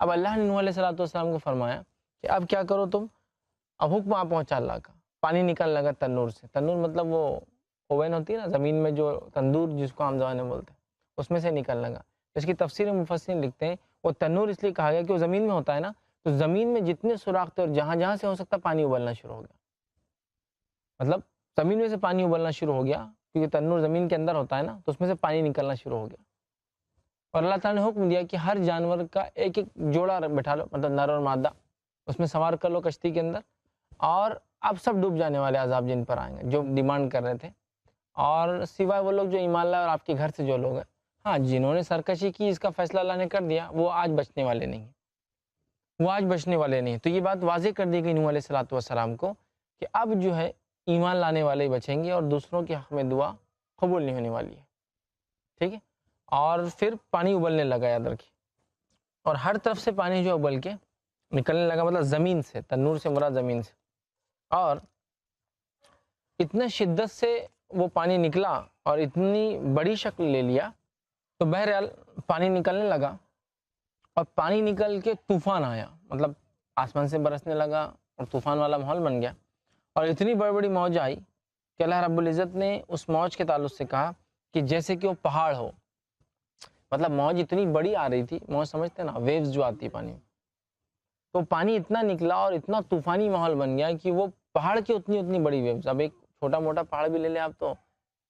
اب اللہ نے نوح علیہ السلام کو فرمایا کہ اب کیا کرو تم، اب حکم آپ پہنچا اللہ کا، پانی نکلنے لگا تنور سے. تنور مطلب وہ اوون ہوتی ہے نا زمین میں جو تندور جس کو عام زبان میں بولتے ہیں، اس میں سے نکلنے لگا. اس کی تفسیر مفسرین لکھتے ہیں وہ تنور اس لیے کہا گیا کہ وہ زمین میں ہوتا ہے نا، تو زمین میں جتنے سوراخ تھے اور جہاں جہاں سے ہو سکتا پانی ابلنا شروع ہو گیا. مطلب زمین میں سے پانی ابلنا شروع ہو گیا کیونکہ تنور زمین کے اندر ہوتا ہے نا، تو اس میں سے پانی نکلنا شروع ہو گیا. اور اللہ تعالیٰ نے حکم دیا کہ ہر جانور کا ایک ایک جوڑا بٹھا لو، مطلب نر اور مادہ، اس میں سوار کر لو کشتی کے اندر، اور اب سب ڈوب جانے والے عذاب جن پر آئیں گے جو ڈیمانڈ کر رہے تھے، اور سوائے وہ لوگ جو ایمان لائے اور آپ کے گھر سے جو لوگ ہیں. ہاں جنہوں نے سرکشی کی اس کا فیصلہ اللہ نے کر دیا، وہ آج بچنے والے نہیں، وہ آج بچنے والے نہیں. تو یہ بات واضح کر دی گئی نوح علیہ السلام کو کہ اب جو ہے ایمان لانے والے بچیں گے اور دوسروں کے حق میں دعا قبول نہیں ہونے والی ہے. ٹھیک ہے. اور پھر پانی ابلنے لگا یاد رکھیے، اور ہر طرف سے پانی جو ابل کے نکلنے لگا، مطلب زمین سے، تنور سے مراد زمین سے. اور اتنے شدت سے وہ پانی نکلا اور اتنی بڑی شکل لے لیا، تو بہرحال پانی نکلنے لگا اور پانی نکل کے طوفان آیا، مطلب آسمان سے برسنے لگا اور طوفان والا ماحول بن گیا. اور اتنی بڑی بڑی موج آئی کہ اللہ رب العزت نے اس موج کے تعلق سے کہا کہ جیسے کہ وہ پہاڑ ہو. مطلب موج اتنی بڑی آ رہی تھی، موج سمجھتے ہیں نا، ویوز جو آتی ہے پانی میں، تو پانی اتنا نکلا اور اتنا طوفانی ماحول بن گیا کہ وہ پہاڑ کی اتنی بڑی ویوز. اب ایک چھوٹا موٹا پہاڑ بھی لے لیں آپ تو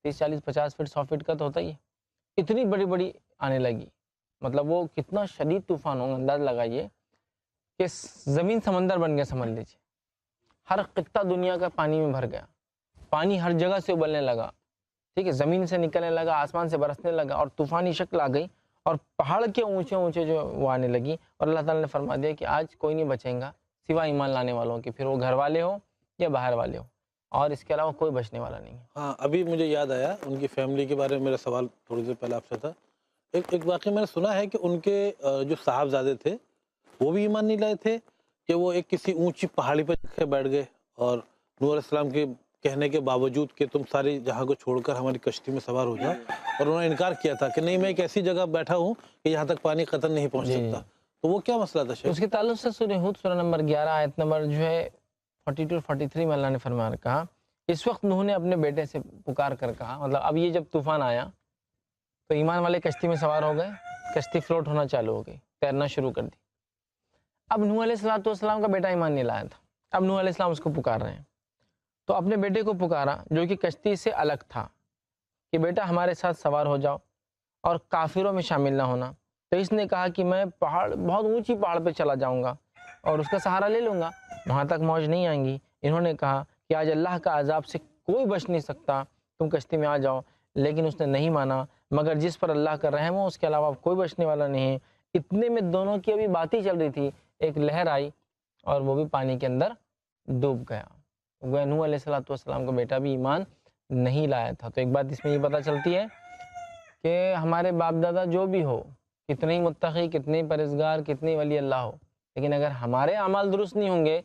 30 40 50 فٹ 100 فٹ کا تو ہوتا ہی ہے، اتنی بڑی بڑی آنے لگی. مطلب وہ کتنا شدید طوفان ہوگا انداز لگائیے کہ زمین سمندر بن گیا سمجھ لیجیے. ہر خطہ دنیا کا پانی میں بھر گیا، پانی ہر جگہ سے ابلنے لگا. ٹھیک ہے، زمین سے نکلنے لگا، آسمان سے برسنے لگا اور طوفانی شکل آ گئی اور پہاڑ کے اونچے اونچے جو وہ آنے لگی. اور اللہ تعالیٰ نے فرما دیا کہ آج کوئی نہیں بچیں گا سوائے ایمان لانے والوں کے، پھر وہ گھر والے ہو یا باہر والے ہو، اور اس کے علاوہ کوئی بچنے والا نہیں ہے. ہاں ابھی مجھے یاد آیا ان کی فیملی کے بارے میں، میرا سوال تھوڑی دیر پہلے آپ سے تھا. ایک واقعہ میں نے سنا ہے کہ ان کے جو صاحبزادے تھے وہ بھی ایمان نہیں لائے تھے، کہ وہ ایک کسی اونچی پہاڑی پہ بیٹھ گئے اور نوح علیہ السلام کے کہنے کے باوجود کہ تم ساری جہاں کو چھوڑ کر ہماری کشتی میں سوار ہو جاؤ، اور انہوں نے انکار کیا تھا کہ نہیں میں ایک ایسی جگہ بیٹھا ہوں کہ یہاں تک پانی قطن نہیں پہنچ سکتا. تو وہ کیا مسئلہ تھا شیخ؟ اس کے تعلق سے سورہ ہود سورہ نمبر 11 آیت نمبر جو ہے 42 43 میں اللہ نے فرمایا کہا، اس وقت نوح نے اپنے بیٹے سے پکار کر کہا، مطلب اب یہ جب طوفان آیا تو ایمان والے کشتی میں سوار ہو گئے، کشتی فلوٹ ہونا چالو ہو گئی، تیرنا شروع کر دی. اب نوح علیہ السلام کا بیٹا ایمان نہیں لایا تھا، اب نوح علیہ السلام اس کو پکار رہے ہیں. تو اپنے بیٹے کو پکارا جو کہ کشتی سے الگ تھا کہ بیٹا ہمارے ساتھ سوار ہو جاؤ اور کافروں میں شامل نہ ہونا. تو اس نے کہا کہ میں بہت اونچی پہاڑ پہ چلا جاؤں گا اور اس کا سہارا لے لوں گا، وہاں تک موج نہیں آئیں گی. انہوں نے کہا کہ آج اللہ کا عذاب سے کوئی بچ نہیں سکتا، تم کشتی میں آ جاؤ. لیکن اس نے نہیں مانا، مگر جس پر اللہ کا رحم ہو اس کے علاوہ کوئی بچنے والا نہیں ہے. اتنے میں دونوں کی ابھی باتیں چل رہی تھی، ایک لہر آئی اور وہ بھی پانی کے اندر ڈوب گیا. وہ نوح علیہ السلام کا بیٹا بھی ایمان نہیں لایا تھا. تو ایک بات اس میں یہ پتہ چلتی ہے کہ ہمارے باپ دادا جو بھی ہو، کتنے ہی متقی، کتنے ہی پرہیزگار، کتنے ولی اللہ ہو، لیکن اگر ہمارے اعمال درست نہیں ہوں گے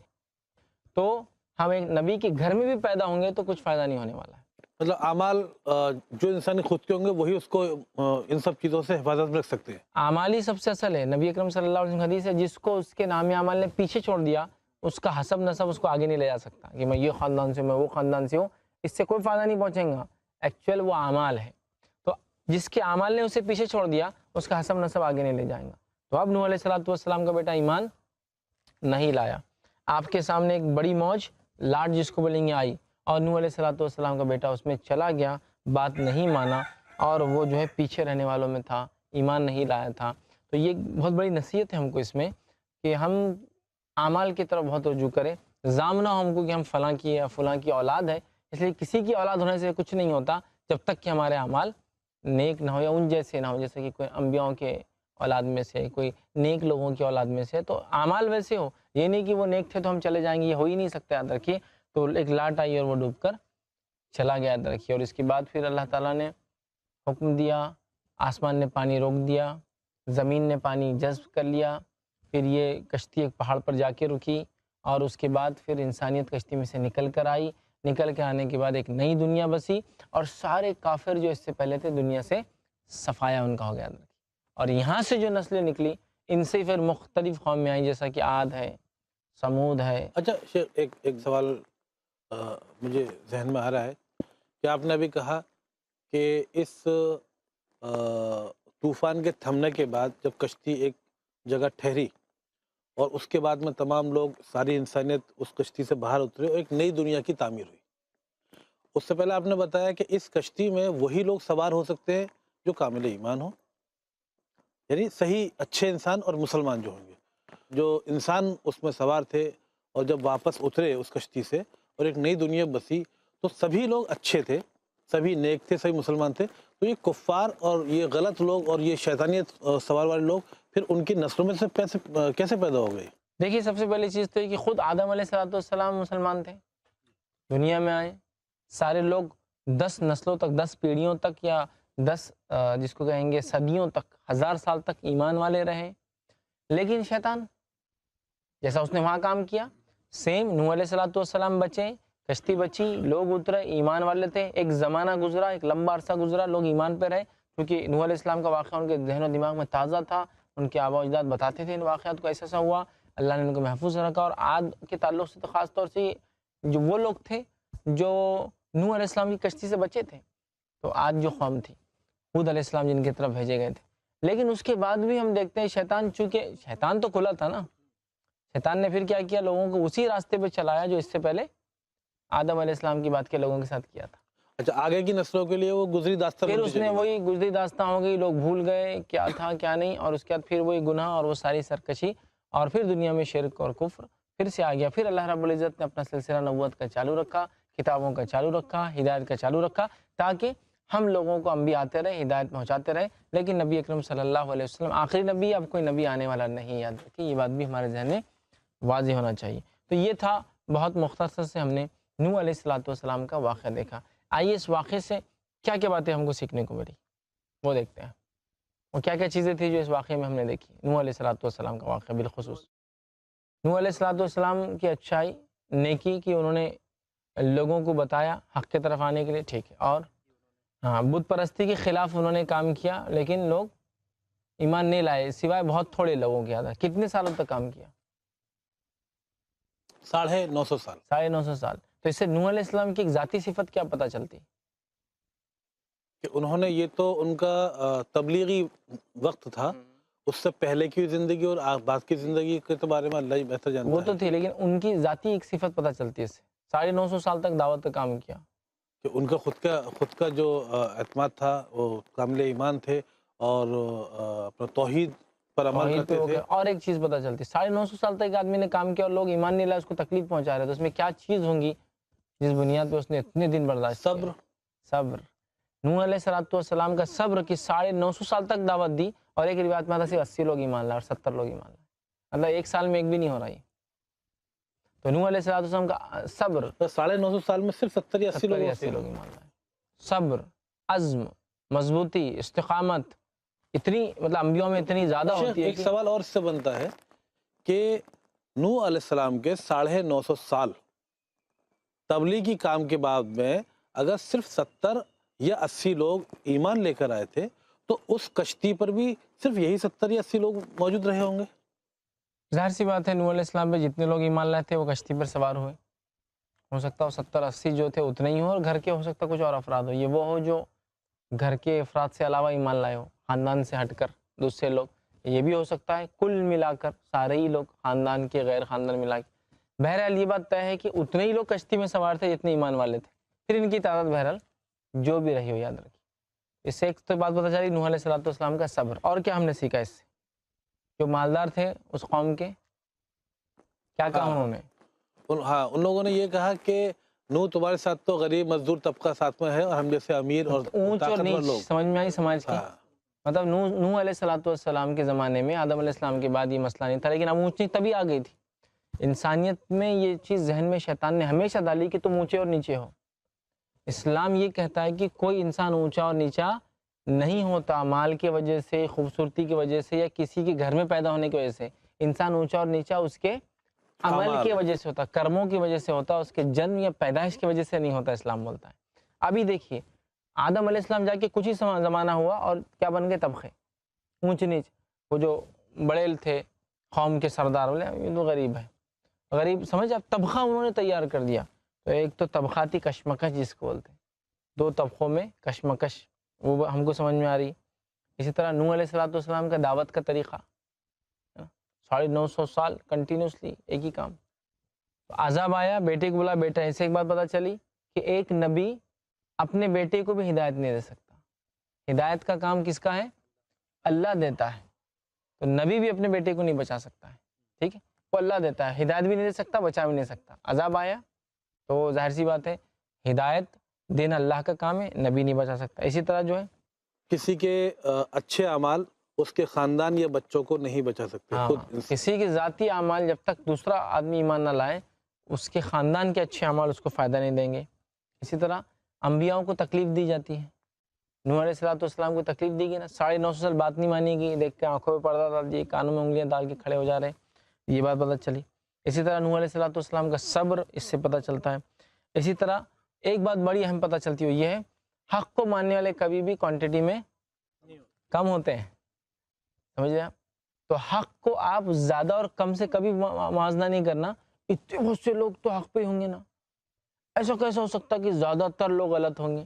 تو ہم ایک نبی کے گھر میں بھی پیدا ہوں گے تو کچھ فائدہ نہیں ہونے والا ہے. مطلب اعمال جو انسانی خود کے ہوں گے وہی اس کو ان سب چیزوں سے حفاظت میں رکھ سکتے ہیں. اعمال ہی سب سے اصل ہے. نبی اکرم صلی اللہ علیہ وسلم حدیث ہے، جس کو اس کے نام اعمال نے پیچھے چھوڑ دیا اس کا حسب نسب اس کو آگے نہیں لے جا سکتا کہ میں یہ خاندان سے ہوں، میں وہ خاندان سے ہوں، اس سے کوئی فائدہ نہیں پہنچیں گا. ایکچوئل وہ اعمال ہے. تو جس کے اعمال نے اسے پیچھے چھوڑ دیا اس کا حسب نسب آگے نہیں لے جائیں گا. تو اب نوح علیہ السلام کا بیٹا ایمان نہیں لایا. آپ کے سامنے ایک بڑی موج، لاٹ جس کو بولیں گے، آئی اور نوح علیہ السلام کا بیٹا اس میں چلا گیا، بات نہیں مانا اور وہ جو ہے پیچھے رہنے والوں میں تھا، ایمان نہیں لایا تھا. تو یہ بہت بڑی نصیحت ہے ہم کو اس میں کہ ہم اعمال کی طرف بہت رجوع کریں. زام نہ ہو ہم کو کہ ہم فلاں کی یا فلاں کی اولاد ہے، اس لیے کسی کی اولاد ہونے سے کچھ نہیں ہوتا جب تک کہ ہمارے اعمال نیک نہ ہو یا ان جیسے نہ ہو، جیسے کہ کوئی انبیاءوں کے اولاد میں سے، کوئی نیک لوگوں کی اولاد میں سے. تو اعمال ویسے ہو، یہ نہیں کہ وہ نیک تھے تو ہم چلے جائیں گے، یہ ہو ہی نہیں سکتا. یاد رکھیے. تو ایک لاٹ آئی اور وہ ڈوب کر چلا گیا، یاد رکھیے. اور اس کے بعد پھر اللہ تعالیٰ نے حکم دیا، آسمان نے پانی روک دیا، زمین نے پانی جذب کر لیا، پھر یہ کشتی ایک پہاڑ پر جا کے رکی اور اس کے بعد پھر انسانیت کشتی میں سے نکل کر آئی. نکل کے آنے کے بعد ایک نئی دنیا بسی اور سارے کافر جو اس سے پہلے تھے دنیا سے صفایا ان کا ہو گیا. اور یہاں سے جو نسلیں نکلی ان سے پھر مختلف قومیں آئیں جیسا کہ عاد ہے، سمود ہے۔ اچھا شیخ، ایک سوال مجھے ذہن میں آ رہا ہے کہ آپ نے ابھی کہا کہ اس طوفان کے تھمنے کے بعد جب کشتی ایک جگہ ٹھہری اور اس کے بعد میں تمام لوگ، ساری انسانیت اس کشتی سے باہر اترے اور ایک نئی دنیا کی تعمیر ہوئی، اس سے پہلے آپ نے بتایا کہ اس کشتی میں وہی لوگ سوار ہو سکتے ہیں جو کامل ایمان ہوں، یعنی صحیح اچھے انسان اور مسلمان جو ہوں گے۔ جو انسان اس میں سوار تھے اور جب واپس اترے اس کشتی سے اور ایک نئی دنیا بسی، تو سبھی لوگ اچھے تھے، سبھی نیک تھے، سبھی مسلمان تھے۔ تو یہ کفار اور یہ غلط لوگ اور یہ شیطانیت سوار والے لوگ پھر ان کی نسلوں میں سے کیسے پیدا ہو گئے؟ دیکھیے سب سے پہلی چیز تو یہ کہ خود آدم علیہ السلام مسلمان تھے، دنیا میں آئے، سارے لوگ 10 نسلوں تک، 10 پیڑھیوں تک، یا 10 جس کو کہیں گے صدیوں تک، 1000 سال تک ایمان والے رہے۔ لیکن شیطان جیسا اس نے وہاں کام کیا، سیم نوح علیہ السلام بچے، کشتی بچی، لوگ اترے، ایمان والے تھے، ایک زمانہ گزرا، ایک لمبا عرصہ گزرا، لوگ ایمان پہ رہے، کیونکہ نوح علیہ السلام کا واقعہ ان کے ذہن و دماغ میں تازہ تھا، ان کے آباء و اجداد بتاتے تھے ان واقعات کو، ایسا ہوا، اللہ نے ان کو محفوظ رکھا۔ اور عاد کے تعلق سے تو خاص طور سے جو وہ لوگ تھے جو نوح علیہ السلام کی کشتی سے بچے تھے، تو عاد جو قوم تھی، ہود علیہ السلام جن کی طرف بھیجے گئے تھے۔ لیکن اس کے بعد بھی ہم دیکھتے ہیں شیطان، چونکہ شیطان تو کھلا تھا نا، شیطان نے پھر کیا کیا، لوگوں کو اسی راستے پہ چلایا جو اس سے پہلے آدم علیہ السلام کی بات کے لوگوں کے ساتھ کیا تھا۔ اچھا، آگے کی نسلوں کے لیے وہ گزری داستان پھر بنتی اس نے چلی گئی۔ وہی گزری داستان ہو گئی، لوگ بھول گئے کیا تھا کیا نہیں، اور اس کے بعد پھر وہی گناہ اور وہ ساری سرکشی، اور پھر دنیا میں شرک اور کفر پھر سے آ گیا۔ پھر اللہ رب العزت نے اپنا سلسلہ نبوت کا چالو رکھا، کتابوں کا چالو رکھا، ہدایت کا چالو رکھا، تاکہ ہم لوگوں کو انبیاء آتے رہے، ہدایت پہنچاتے رہے۔ لیکن نبی اکرم صلی اللہ علیہ وسلم آخری نبی، اب کوئی نبی آنے والا نہیں، یاد رکھیے یہ بات بھی ہمارے ذہن میں واضح ہونا چاہیے۔ تو یہ تھا بہت مختصر سے ہم نے نوح علیہ السلام کا واقعہ دیکھا۔ آئیے اس واقعے سے کیا کیا باتیں ہم کو سیکھنے کو ملی وہ دیکھتے ہیں، اور کیا کیا چیزیں تھیں جو اس واقعے میں ہم نے دیکھی۔ نوح علیہ السلام کا واقعہ بالخصوص، نوح علیہ السلام کی اچھائی، نیکی کی، انہوں نے لوگوں کو بتایا حق کی طرف آنے کے لیے، ٹھیک ہے، اور ہاں بت پرستی کے خلاف انہوں نے کام کیا، لیکن لوگ ایمان نہیں لائے سوائے بہت تھوڑے لوگوں کے۔ آدھا کتنے سالوں تک کام کیا؟ 950 سال۔ 950 سال۔ تو اس سے نوح علیہ السلام کی ایک ذاتی صفت کیا پتہ چلتی؟ کہ انہوں نے، یہ تو ان کا تبلیغی وقت تھا، اس سے پہلے کی زندگی اور بعد کی زندگی کے بارے میں اللہ ہی بہتر جانتا ہے۔ وہ تو تھی، لیکن ان کی ذاتی ایک صفت پتہ چلتی ہے اس سے، 950 سال تک دعوت کا کام کیا، کہ ان کا خود کا جو اعتماد تھا، وہ کامل ایمان تھے اور اپنا توحید پر عمل کرتے تھے۔ اور ایک چیز پتہ چلتی، 950 سال تک ایک آدمی نے کام کیا اور لوگ ایمان نہیں لائے، اس کو تکلیف پہنچا رہے، تو اس میں کیا چیز ہوں گی جس بنیاد پہ اس نے اتنے دن برداشت کیا؟ صبر۔ نوح علیہ السلام کا صبر کی 950 سال تک دعوت دی، اور ایک روایت میں آتا صرف 80 لوگ ایمان لائے اور 70 لوگ ایمان لائے، مطلب ایک سال میں ایک بھی نہیں ہو رہا ہے۔ تو نوح علیہ السلام کا صبر، 950 سال میں صرف 70 یا 80 لوگ ایمان لائے۔ صبر، عزم، مضبوطی، استقامت، اتنی مطلب انبیاء میں اتنی زیادہ ہوتی ہے۔ ایک سوال اور اس سے بنتا ہے کہ نوح علیہ السلام کے 950 سال تبلیغی کام کے بعد میں اگر صرف 70 یا 80 لوگ ایمان لے کر آئے تھے، تو اس کشتی پر بھی صرف یہی 70 یا 80 لوگ موجود رہے ہوں گے۔ ظاہر سی بات ہے، نوح علیہ السلام پہ جتنے لوگ ایمان لائے تھے وہ کشتی پر سوار ہوئے، ہو سکتا ہو 70-80 جو تھے اتنے ہی ہوں، اور گھر کے ہو سکتا کچھ اور افراد ہو، یہ وہ ہو جو گھر کے افراد سے علاوہ ایمان لائے ہو، خاندان سے ہٹ کر دوسرے لوگ، یہ بھی ہو سکتا ہے، کل ملا کر سارے ہی لوگ، خاندان کے غیر خاندان ملا کے۔ بہرحال یہ بات طے ہے کہ اتنے ہی لوگ کشتی میں سوار تھے جتنے ایمان والے تھے، پھر ان کی تعداد بہرحال جو بھی رہی ہو، یاد رکھیے۔ اس سے ایک تو بات پتہ چلی نوح علیہ السلام کا صبر، اور کیا ہم نے سیکھا اس سے؟ جو مالدار تھے اس قوم کے، کیا کہا انہوں نے؟ ان لوگوں نے یہ کہا کہ نوح تمہارے ساتھ تو غریب مزدور طبقہ ساتھ میں ہے، اور ہم جیسے امیر اور اونچ اور طاقتور نیچ لوگ، سمجھ میں آئی سماج کی؟ مطلب نوح علیہ السلام کے زمانے میں، آدم علیہ السلام کے بعد یہ مسئلہ نہیں تھا، لیکن اب اونچ نیچ تبھی آ گئی تھی۔ انسانیت میں یہ چیز ذہن میں شیطان نے ہمیشہ ڈالی کہ تم اونچے اور نیچے ہو۔ اسلام یہ کہتا ہے کہ کوئی انسان اونچا اور نیچا نہیں ہوتا مال کی وجہ سے، خوبصورتی کی وجہ سے، یا کسی کے گھر میں پیدا ہونے کی وجہ سے۔ انسان اونچا اور نیچا اس کے عمل کی وجہ سے ہوتا، کرموں کی وجہ سے ہوتا، اس کے جنم یا پیدائش کی وجہ سے نہیں ہوتا، اسلام بولتا ہے۔ ابھی دیکھیے آدم علیہ السلام جا کے کچھ ہی زمانہ ہوا اور کیا بن گئے طبقے، اونچ نیچ۔ وہ جو بڑے تھے قوم کے سردار، بولے یہ تو غریب ہے، غریب سمجھ آپ، طبقہ انہوں نے تیار کر دیا. تو ایک تو طبقاتی کشمکش جس کو بولتے ہیں، دو طبقوں میں کشمکش، وہ ہم کو سمجھ میں آ رہی. اسی طرح نوح علیہ السلام کا دعوت کا طریقہ 950 سال کنٹینیوسلی ایک ہی کام. عذاب آیا، بیٹے کو بولا بیٹا، ایسے ایک بات پتہ چلی کہ ایک نبی اپنے بیٹے کو بھی ہدایت نہیں دے سکتا. ہدایت کا کام کس کا ہے؟ اللہ دیتا ہے. تو نبی بھی اپنے بیٹے کو نہیں بچا سکتا ہے، ٹھیک ہے، وہ اللہ دیتا ہے، ہدایت بھی نہیں دے سکتا، بچا بھی نہیں سکتا. عذاب آیا تو ظاہر سی بات ہے ہدایت دینا اللہ کا کام ہے، نبی نہیں بچا سکتا. اسی طرح جو ہے کسی کے اچھے اعمال اس کے خاندان یا بچوں کو نہیں بچا سکتے. ہاں، خود کسی کے ذاتی اعمال جب تک دوسرا آدمی ایمان نہ لائے اس کے خاندان کے اچھے اعمال اس کو فائدہ نہیں دیں گے. اسی طرح انبیاؤں کو تکلیف دی جاتی ہے. نوح علیہ السلام کو تکلیف دی گئی نا، 950 سال بات نہیں مانی گئی، دیکھ کے آنکھوں پہ پردہ ڈال دیے، کانوں میں انگلیاں ڈال کے کھڑے ہو جا رہے ہیں، یہ بات پتہ چلی. اسی طرح نوح علیہ السلام کا صبر اس سے پتہ چلتا ہے. اسی طرح ایک بات بڑی اہم پتہ چلتی ہے، یہ ہے حق کو ماننے والے کبھی بھی کوانٹٹی میں کم ہوتے ہیں، سمجھ رہے آپ. تو حق کو آپ زیادہ اور کم سے کبھی موازنہ نہیں کرنا. اتنے بہت سے لوگ تو حق پہ ہوں گے نا، ایسا کیسا ہو سکتا کہ زیادہ تر لوگ غلط ہوں گے.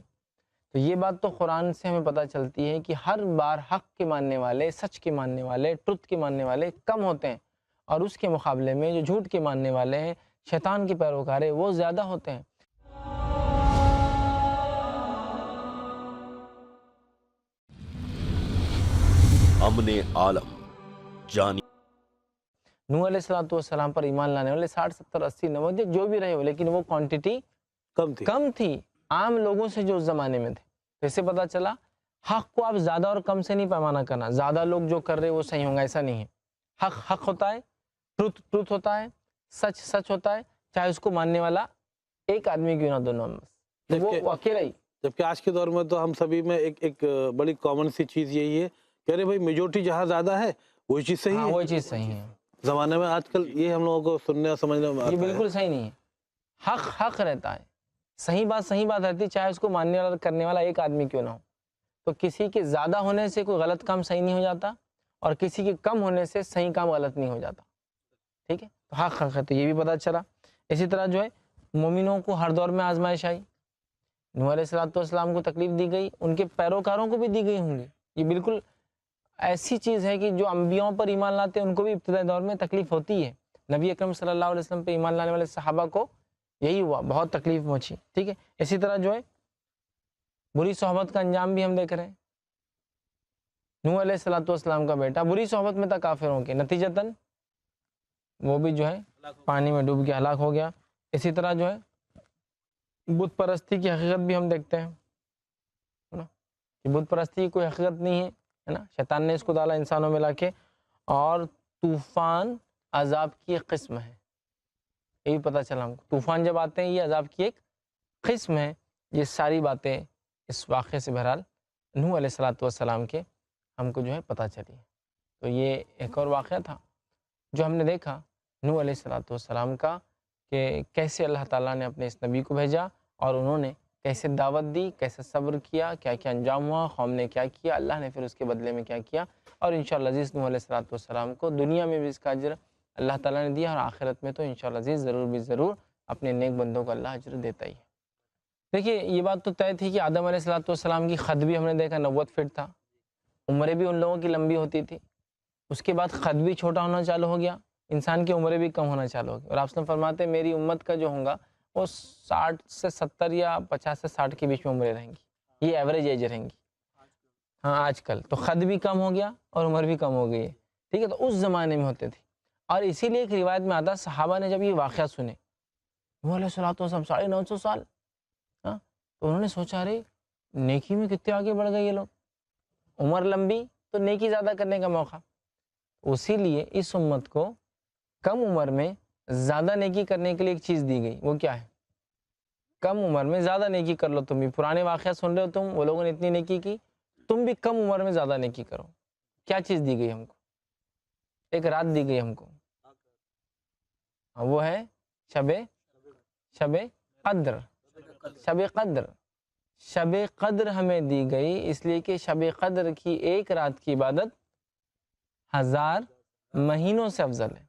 تو یہ بات تو قرآن سے ہمیں پتہ چلتی ہے کہ ہر بار حق کے ماننے والے، سچ کے ماننے والے، ٹروتھ کے ماننے والے کم ہوتے ہیں، اور اس کے مقابلے میں جو جھوٹ کے ماننے والے ہیں، شیطان کے پیروکار ہیں، وہ زیادہ ہوتے ہیں. امن عالم جانی نوح علیہ السلام پر ایمان لانے والے 60 70 80 90 جو بھی رہے ہو، لیکن وہ کوانٹٹی کم تھی عام لوگوں سے جو اس زمانے میں تھے. اسے پتہ چلا حق کو آپ زیادہ اور کم سے نہیں پیمانہ کرنا. زیادہ لوگ جو کر رہے وہ صحیح ہوں گا ایسا نہیں ہے. حق ہوتا ہے، ٹروتھ ہوتا ہے، سچ ہوتا ہے، چاہے اس کو ماننے والا ایک آدمی کیوں نہ دو نمبر، وہ اکیلا ہی. جبکہ آج کے دور میں تو ہم سبھی میں ایک بڑی کامن سی چیز یہی ہے کہ ارے بھائی میجورٹی جہاں زیادہ ہے وہی چیز صحیح ہے. وہی چیز صحیح ہے. زمانے میں آج کل یہ ہم لوگوں کو سننے اور سمجھنے میں یہ آتا ہے. بالکل صحیح نہیں ہے. حق رہتا ہے، صحیح بات رہتی ہے، چاہے اس کو ماننے والا کرنے والا ایک آدمی کیوں نہ ہو. تو کسی کے زیادہ ہونے سے کوئی غلط کام صحیح نہیں ہو جاتا، اور کسی کے کم ہونے سے صحیح کام غلط نہیں ہو جاتا. ٹھیک ہے، تو حق ہے، تو یہ بھی پتہ چلا. اسی طرح جو ہے مومنوں کو ہر دور میں آزمائش آئی. نوح علیہ السلام کو تکلیف دی گئی، ان کے پیروکاروں کو بھی دی گئی ہوں گی. یہ بالکل ایسی چیز ہے کہ جو انبیاؤں پر ایمان لاتے ہیں ان کو بھی ابتدائی دور میں تکلیف ہوتی ہے. نبی اکرم صلی اللہ علیہ وسلم پہ ایمان لانے والے صحابہ کو یہی ہوا، بہت تکلیف پہنچی. ٹھیک ہے، اسی طرح جو ہے بری صحبت کا انجام بھی ہم دیکھ رہے ہیں. نوح علیہ السلام کا بیٹا بری صحبت میں تھا کافروں کے، نتیجتاً وہ بھی جو ہے پانی میں ڈوب کے ہلاک ہو گیا. اسی طرح جو ہے بت پرستی کی حقیقت بھی ہم دیکھتے ہیں کہ بت پرستی کی کوئی حقیقت نہیں ہے نا، شیطان نے اس کو ڈالا انسانوں میں لا کے. اور طوفان عذاب کی ایک قسم ہے، یہ بھی پتہ چلا ہم کو. طوفان جب آتے ہیں یہ عذاب کی ایک قسم ہے. یہ ساری باتیں اس واقعے سے بہرحال نوح علیہ السلام کے ہم کو جو ہے پتہ چلی. تو یہ ایک اور واقعہ تھا جو ہم نے دیکھا نوح علیہ السلام کا، کہ کیسے اللہ تعالیٰ نے اپنے اس نبی کو بھیجا اور انہوں نے کیسے دعوت دی، کیسے صبر کیا، کیا کیا انجام ہوا، قوم نے کیا کیا، اللہ نے پھر اس کے بدلے میں کیا کیا. اور انشاءاللہ عزیز نوح علیہ السلام کو دنیا میں بھی اس کا اجر اللہ تعالیٰ نے دیا، اور آخرت میں تو انشاءاللہ عزیز ضرور بھی ضرور اپنے نیک بندوں کو اللہ اجر دیتا ہی ہے. دیکھیے یہ بات تو طے تھی کہ آدم علیہ السلام کی قد بھی ہم نے دیکھا 90 فٹ تھا، عمریں بھی ان لوگوں کی لمبی ہوتی تھی. اس کے بعد قد بھی چھوٹا ہونا چالو ہو گیا، انسان کی عمریں بھی کم ہونا چالو ہو گئی. اور آپ نے فرماتے ہیں میری امت کا جو ہوگا وہ 60 سے 70 یا 50 سے 60 کے بیچ میں عمریں رہیں گی، یہ ایوریج ایج رہیں گی. ہاں آج کل تو قد بھی کم ہو گیا اور عمر بھی کم ہو گئی ہے. ٹھیک ہے، تو اس زمانے میں ہوتے تھے. اور اسی لیے ایک روایت میں آتا صحابہ نے جب یہ واقعہ سنے، نوح علیہ السلام 950 سال، ہاں، تو انہوں نے سوچا رہے نیکی میں کتنے آگے بڑھ گئے یہ لوگ، عمر لمبی تو نیکی زیادہ کرنے کا موقع. اسی لیے اس امت کو کم عمر میں زیادہ نیکی کرنے کے لیے ایک چیز دی گئی. وہ کیا ہے؟ کم عمر میں زیادہ نیکی کر لو. تم بھی پرانے واقعہ سن رہے ہو، تم وہ لوگوں نے اتنی نیکی کی، تم بھی کم عمر میں زیادہ نیکی کرو. کیا چیز دی گئی ہم کو؟ ایک رات دی گئی ہم کو، وہ ہے شب قدر. شب قدر ہمیں دی گئی اس لیے کہ شب قدر کی ایک رات کی عبادت 1000 مہینوں سے افضل ہے،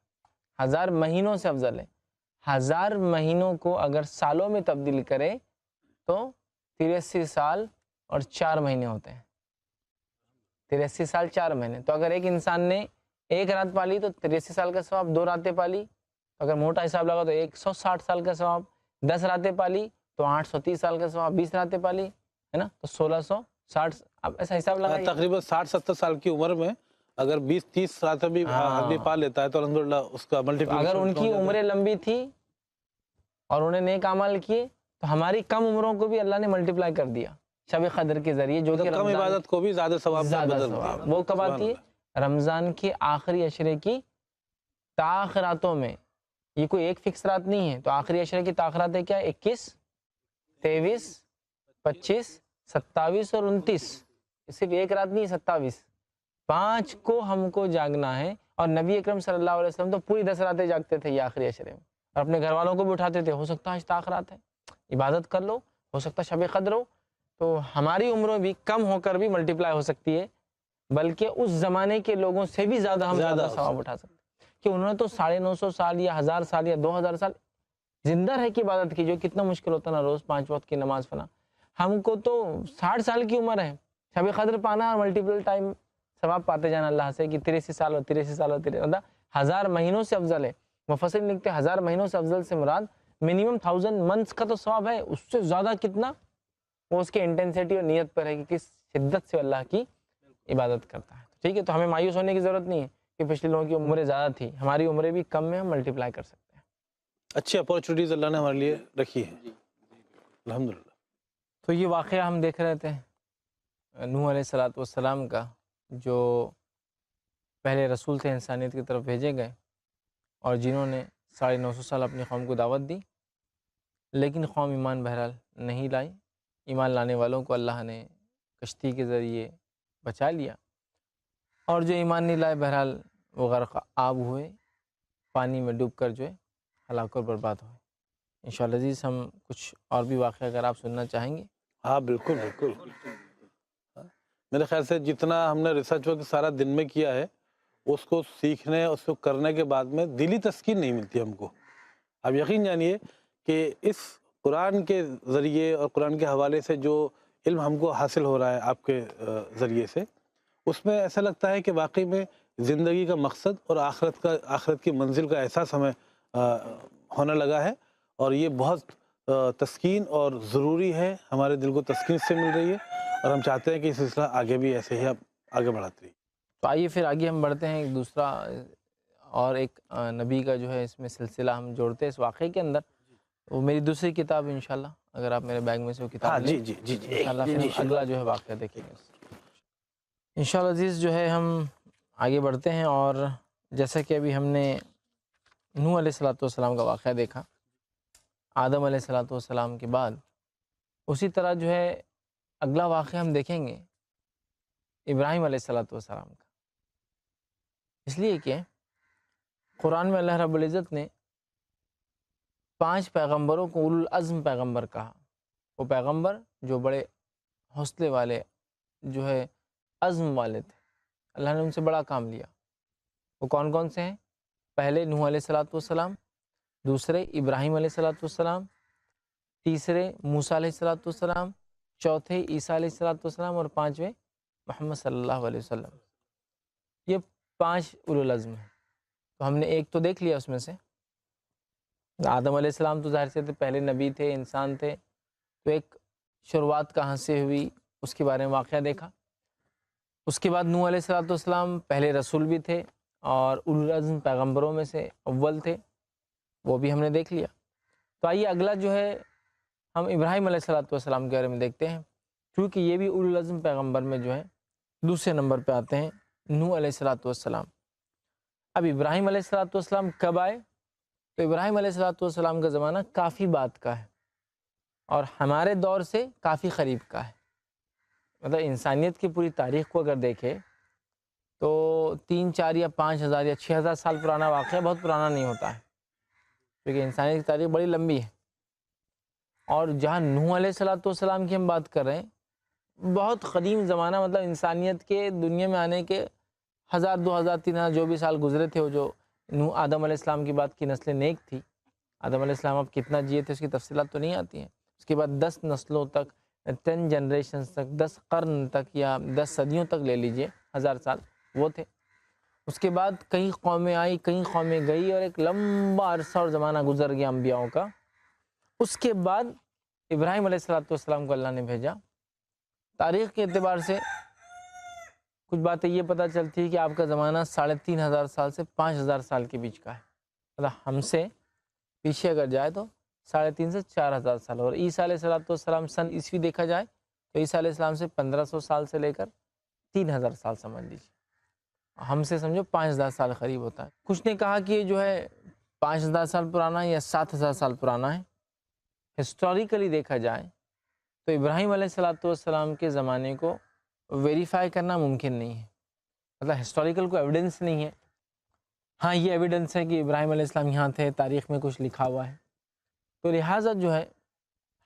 1000 مہینوں سے افضل ہے۔ 1000 مہینوں کو اگر سالوں میں تبدیل کرے تو 83 سال اور 4 مہینے ہوتے ہیں۔ 83 سال 4 مہینے، تو اگر ایک انسان نے ایک رات پالی تو 83 سال کا ثواب، 2 راتیں پالی اگر موٹا حساب لگا تو 160 سال کا ثواب، 10 راتیں پالی تو 830 سال کا ثواب، 20 راتیں پالی ہے نا تو 1660، اب ایسا حساب لگا تقریباً 60-70 سال کی عمر میں اگر 20-30 راتیں بھی آدمی پا لیتا ہے تو الحمدللہ اس کا ملٹیپلیکیشن۔ اگر ان کی عمریں لمبی تھی اور انہوں نے نیک اعمال کیے تو ہماری کم عمروں کو بھی اللہ نے ملٹیپلائی کر دیا شب قدر کے ذریعے، جو کہ کم عبادت کو بھی زیادہ ثواب میں زیادہ بدل ثواب۔ دیا۔ وہ کب آتی ہے؟ رمضان کے آخری عشرے کی تاخراتوں میں، یہ کوئی ایک فکس رات نہیں ہے، تو آخری عشرے کی تاخراتیں کیا ہے؟ 21، 23، 25، 27 اور 29، صرف ایک رات نہیں، 27، 5 کو ہم کو جاگنا ہے۔ اور نبی اکرم صلی اللہ علیہ وسلم تو پوری 10 راتیں جاگتے تھے یہ آخری عشرے میں، اور اپنے گھر والوں کو بھی اٹھاتے تھے، ہو سکتا ہے آج تاخرات ہے، عبادت کر لو، ہو سکتا ہے شب قدر ہو، تو ہماری عمریں بھی کم ہو کر بھی ملٹیپلائی ہو سکتی ہے، بلکہ اس زمانے کے لوگوں سے بھی زیادہ ہم زیادہ ثواب اٹھا سکتے ہیں، کہ انہوں نے تو 950 سال یا 1000 سال یا 2000 سال زندہ رہ کی عبادت کی، جو کتنا مشکل ہوتا نا، روز 5 وقت کی نماز پڑھنا۔ ہم کو تو 60 سال کی عمر ہے، شب قدر پانا اور ملٹیپل ٹائم ثواب پاتے جانا اللہ سے، کہ 83 سال اور 83 سال اور 83، 1000 مہینوں سے افضل ہے۔ مفسر لکھتے ہیں 1000 مہینوں سے افضل سے مراد منیمم 1000 منتھس کا تو ثواب ہے، اس سے زیادہ کتنا وہ اس کے انٹینسٹی اور نیت پر ہے کہ کس شدت سے اللہ کی عبادت کرتا ہے۔ ٹھیک ہے، تو ہمیں مایوس ہونے کی ضرورت نہیں ہے کہ پچھلے لوگوں کی عمریں زیادہ تھی، ہماری عمریں بھی کم میں ہم ملٹیپلائی کر سکتے ہیں۔ اچھی اپورچونیٹیز اللہ نے ہمارے لیے رکھی ہیں الحمدللہ۔ تو یہ واقعہ ہم دیکھ رہے تھے نوح علیہ السلام کا، جو پہلے رسول تھے انسانیت کی طرف بھیجے گئے، اور جنہوں نے 950 سال اپنی قوم کو دعوت دی، لیکن قوم ایمان بہرحال نہیں لائی۔ ایمان لانے والوں کو اللہ نے کشتی کے ذریعے بچا لیا، اور جو ایمان نہیں لائے بہرحال وہ غرق آب ہوئے، پانی میں ڈوب کر جو ہے ہلاک اور برباد ہوئے۔ انشاءاللہ عزیز ہم کچھ اور بھی واقعہ اگر آپ سننا چاہیں گے۔ ہاں بالکل بالکل، میرے خیال سے جتنا ہم نے ریسرچ ورک سارا دن میں کیا ہے، اس کو سیکھنے اس کو کرنے کے بعد میں دلی تسکین نہیں ملتی ہم کو۔ اب یقین جانیے کہ اس قرآن کے ذریعے اور قرآن کے حوالے سے جو علم ہم کو حاصل ہو رہا ہے آپ کے ذریعے سے، اس میں ایسا لگتا ہے کہ واقعی میں زندگی کا مقصد اور آخرت کی منزل کا احساس ہمیں ہونے لگا ہے، اور یہ بہت تسکین اور ضروری ہے، ہمارے دل کو تسکین اس سے مل رہی ہے، اور ہم چاہتے ہیں کہ یہ سلسلہ آگے بھی ایسے ہی آپ آگے بڑھاتے رہیے۔ تو آئیے پھر آگے ہم بڑھتے ہیں، ایک دوسرا اور ایک نبی کا جو ہے اس میں سلسلہ ہم جوڑتے ہیں اس واقعے کے اندر۔ وہ میری دوسری کتاب انشاءاللہ، اگر آپ میرے بیگ میں سے وہ کتاب لیں، انشاءاللہ پھر ہم اگلا جو ہے واقعہ دیکھیں گے۔ انشاءاللہ عزیز جو ہے ہم آگے بڑھتے ہیں، اور جیسا کہ ابھی ہم نے نوح علیہ السلام کا واقعہ دیکھا، آدم علیہ السلام کے بعد اسی طرح جو ہے اگلا واقعہ ہم دیکھیں گے ابراہیم علیہ السلام کا، اس لیے کہ قرآن میں اللہ رب العزت نے 5 پیغمبروں کو اولو العزم پیغمبر کہا۔ وہ پیغمبر جو بڑے حوصلے والے، جو ہے عزم والے تھے، اللہ نے ان سے بڑا کام لیا۔ وہ کون کون سے ہیں؟ پہلے نوح علیہ السلام، دوسرے ابراہیم علیہ السلام، تیسرے موسیٰ علیہ السلام، چوتھے عیسیٰ علیہ السلام، اور 5ویں محمد صلی اللہ علیہ وسلم۔ یہ 5 اولو العزم ہیں۔ تو ہم نے ایک تو دیکھ لیا اس میں سے، آدم علیہ السلام تو ظاہر سے تھے، پہلے نبی تھے، انسان تھے، تو ایک شروعات کہاں سے ہوئی اس کے بارے میں واقعہ دیکھا۔ اس کے بعد نوح علیہ السلام پہلے رسول بھی تھے اور اولو العزم پیغمبروں میں سے اول تھے، وہ بھی ہم نے دیکھ لیا۔ تو آئیے اگلا جو ہے ہم ابراہیم علیہ السلام کے بارے میں دیکھتے ہیں، کیونکہ یہ بھی اولو العزم پیغمبر میں جو ہے دوسرے نمبر پہ آتے ہیں، نوح علیہ السلام۔ اب ابراہیم علیہ السلام کب آئے؟ تو ابراہیم علیہ السلام کا زمانہ کافی بعد کا ہے، اور ہمارے دور سے کافی قریب کا ہے۔ مطلب انسانیت کی پوری تاریخ کو اگر دیکھیں تو 3، 4 یا 5 ہزار یا 6 ہزار سال پرانا واقعہ بہت پرانا نہیں ہوتا ہے، کیونکہ انسانیت کی تاریخ بڑی لمبی ہے۔ اور جہاں نوح علیہ السلام کی ہم بات کر رہے ہیں، بہت قدیم زمانہ، مطلب انسانیت کے دنیا میں آنے کے 1000 2000 3000 جو بھی سال گزرے تھے، وہ جو نوح آدم علیہ السلام کی بعد کی نسل نیک تھی، آدم علیہ السلام اب کتنا جیے تھے اس کی تفصیلات تو نہیں آتی ہیں، اس کے بعد 10 نسلوں تک، 10 جنریشنز تک، 10 قرن تک یا 10 صدیوں تک لے لیجئے، 1000 سال وہ تھے۔ اس کے بعد کئی قومیں آئی، کئی قومیں گئی، اور ایک لمبا عرصہ اور زمانہ گزر گیا انبیاؤں کا۔ اس کے بعد ابراہیم علیہ السلام کو اللہ نے بھیجا۔ تاریخ کے اعتبار سے کچھ باتیں یہ پتہ چلتی ہے کہ آپ کا زمانہ 3500 سال سے 5000 سال کے بیچ کا ہے، مطلب ہم سے پیچھے اگر جائے تو 3.5 سے 4000 سال، اور عیسیٰ علیہ السلام سن عیسوی دیکھا جائے تو عیسیٰ علیہ السلام سے 1500 سال سے لے کر 3000 سال سمجھ لیجیے، ہم سے سمجھو 5000 سال قریب ہوتا ہے۔ کچھ نے کہا کہ یہ جو ہے 5000 سال پرانا ہے یا 7000 سال پرانا ہے۔ ہسٹوریکلی دیکھا جائے تو ابراہیم علیہ السلام کے زمانے کو ویریفائی کرنا ممکن نہیں ہے، مطلب ہسٹوریکل کو ایویڈنس نہیں ہے۔ ہاں یہ ایویڈنس ہے کہ ابراہیم علیہ السلام یہاں تھے، تاریخ میں کچھ لکھا ہوا ہے، تو لہٰذا جو ہے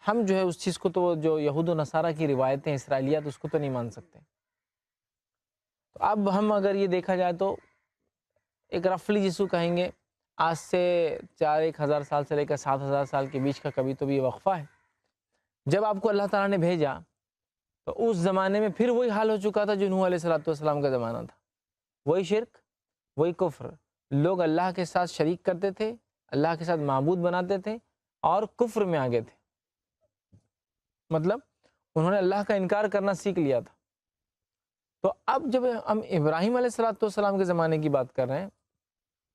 ہم جو ہے اس چیز کو تو جو یہود و نصارہ کی روایتیں اسرائیلیات اس کو تو نہیں مان سکتے۔ تو اب ہم اگر یہ دیکھا جائے تو ایک رفلی جس کو کہیں گے آج سے 4000 سال سے لے کر 7000 سال کے بیچ کا کبھی تو بھی یہ وقفہ ہے۔ جب آپ کو اللہ تعالیٰ نے بھیجا تو اس زمانے میں پھر وہی حال ہو چکا تھا جو نوح علیہ السلام کا زمانہ تھا، وہی شرک، وہی کفر، لوگ اللہ کے ساتھ شریک کرتے تھے، اللہ کے ساتھ معبود بناتے تھے اور کفر میں آگے تھے، مطلب انہوں نے اللہ کا انکار کرنا سیکھ لیا تھا۔ تو اب جب ہم ابراہیم علیہ السلام کے زمانے کی بات کر رہے ہیں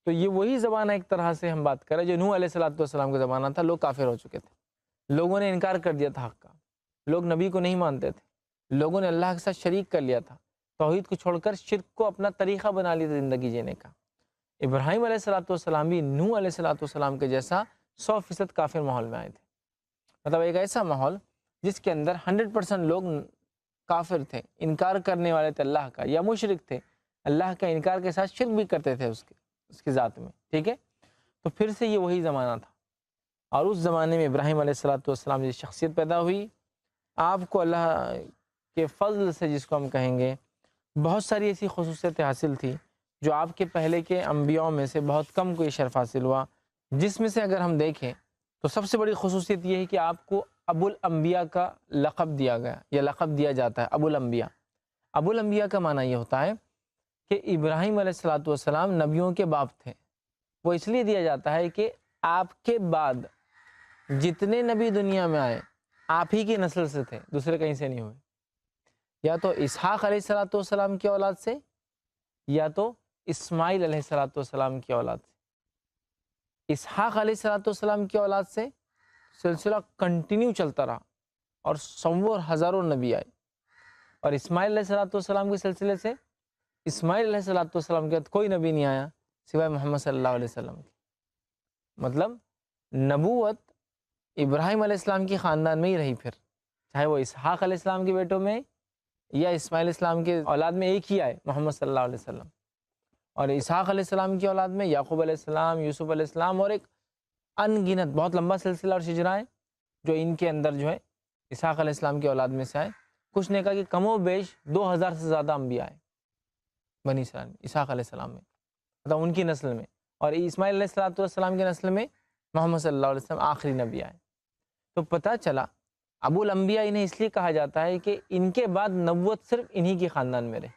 تو یہ وہی زمانہ ایک طرح سے ہم بات کر رہے ہیں جو نوح علیہ السلام کا زمانہ تھا۔ لوگ کافر ہو چکے تھے، لوگوں نے انکار کر دیا تھا حق کا، لوگ نبی کو نہیں مانتے تھے، لوگوں نے اللہ کے ساتھ شریک کر لیا تھا، توحید کو چھوڑ کر شرک کو اپنا طریقہ بنا لیا تھا زندگی جینے کا۔ ابراہیم علیہ السلام بھی نوح علیہ السلام کے جیسا 100% کافر ماحول میں آئے تھے، مطلب ایک ایسا ماحول جس کے اندر 100% لوگ کافر تھے، انکار کرنے والے تھے اللہ کا، یا مشرک تھے، اللہ کا انکار کے ساتھ شرک بھی کرتے تھے اس کی ذات میں، ٹھیک ہے۔ تو پھر سے یہ وہی زمانہ تھا، اور اس زمانے میں ابراہیم علیہ السلام کی شخصیت پیدا ہوئی۔ آپ کو اللہ کے فضل سے، جس کو ہم کہیں گے، بہت ساری ایسی خصوصیتیں حاصل تھی جو آپ کے پہلے کے انبیاء میں سے بہت کم کو یہ شرف حاصل ہوا، جس میں سے اگر ہم دیکھیں تو سب سے بڑی خصوصیت یہ ہے کہ آپ کو ابو الانبیاء کا لقب دیا گیا، یا لقب دیا جاتا ہے ابو الانبیاء۔ ابو الانبیاء کا معنی یہ ہوتا ہے کہ ابراہیم علیہ السلام نبیوں کے باپ تھے۔ وہ اس لیے دیا جاتا ہے کہ آپ کے بعد جتنے نبی دنیا میں آئے آپ ہی کی نسل سے تھے، دوسرے کہیں سے نہیں ہوئے، یا تو اسحاق علیہ السلام کی اولاد سے، یا تو اسماعیل علیہ السلام کی اولاد سے۔ اسحاق علیہ السلام کی اولاد سے سلسلہ کنٹینیو چلتا رہا اور سووں ہزاروں نبی آئے، اور اسماعیل علیہ السلام کے سلسلے سے اسماعیل علیہ السلام کے بعد کوئی نبی نہیں آیا سوائے محمد صلی اللہ علیہ وسلم کے۔ مطلب نبوت ابراہیم علیہ السلام کی خاندان میں ہی رہی، پھر چاہے وہ اسحاق علیہ السلام کے بیٹوں میں یا اسماعیل علیہ السلام کے اولاد میں ایک ہی آئے، محمد صلی اللہ علیہ وسلم، اور اسحاق علیہ السلام کی اولاد میں یعقوب علیہ السلام، یوسف علیہ السلام، اور ایک ان گنت بہت لمبا سلسلہ اور شجرہ ہے جو ان کے اندر جو ہے اسحاق علیہ السلام کی اولاد میں سے آئے۔ کچھ نے کہا کہ کم و بیش 2000 سے زیادہ انبیاء آئے بنی اسرائیل میں، اسحاق علیہ السلام میں، مطلب ان کی نسل میں، اور اسماعیل علیہ السلام کی نسل میں محمد صلی اللہ علیہ وسلم آخری نبی آئے۔ تو پتہ چلا ابو الانبیاء انہیں اس لیے کہا جاتا ہے کہ ان کے بعد نبوت صرف انہی کی خاندان میں رہے۔